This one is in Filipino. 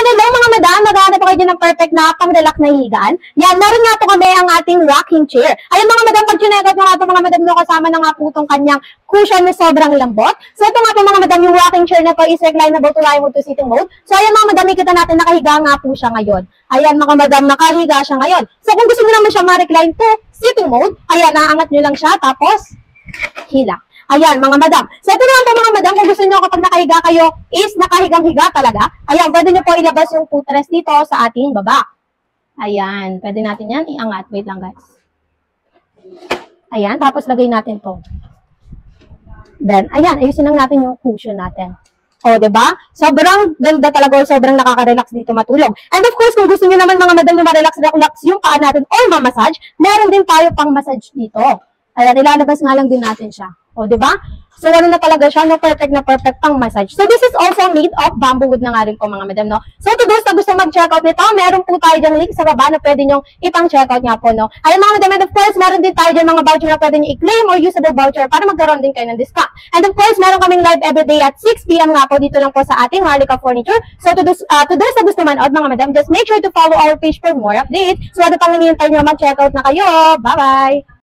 hello mga madam, naghahanap ako dyan ng perfect na pang-relax na higaan. Yan, meron nga po kami ang ating rocking chair. Ayan mga madam, pag chinegot mo nga po mga madam, no, kasama na nga po itong kanyang cushion na sobrang lambot. So ito nga po mga madam, yung rocking chair na to is reclinable to lie mode to sitting mode. So ayan mga madam, kita natin nakahiga nga po siya ngayon. Ayan mga madam, nakahiga siya ngayon. So kung gusto niyo naman siya ma-recline to sitting mode, ayan, naangat niyo lang siya, tapos hila. Ayan, mga madam. So, ito naman po mga madam, kung gusto nyo kapag nakahiga kayo is nakahigang-higa talaga. Ayan, pwede nyo po ilabas yung footrest dito sa ating baba. Ayan, pwede natin yan iangat. Wait lang guys. Ayan, tapos lagay natin to. Then, ayan, ayusin lang natin yung cushion natin. O, diba? Sobrang ganda talaga, sobrang nakaka-relax dito matulog. And of course, kung gusto nyo naman mga madam na ma-relax yung paa natin or ma-massage, meron din tayo pang massage dito. Ayan, ilalabas nga lang din natin siya. O, diba? So, ano na talaga siya, no? Perfect na perfect pang massage. So, this is also made of bamboo wood na nga rin po, mga madam, no? So, to those na gusto mag-checkout nito, meron po tayo dyan link sa baba na pwede nyong ipang-checkout nga po, no? Ayun, mga madam, and of course, meron din tayo dyan mga voucher na pwede nyo i-claim or usable voucher para magkaroon din kayo ng discount. And of course, meron kaming live everyday at 6 p.m. nga po dito lang po sa ating Harlika Furniture. So, to those na gusto manood, mga madam, just make sure to follow our page for more updates. So, ano pang hinihintay nyo, mag-checkout na kayo. Bye-bye!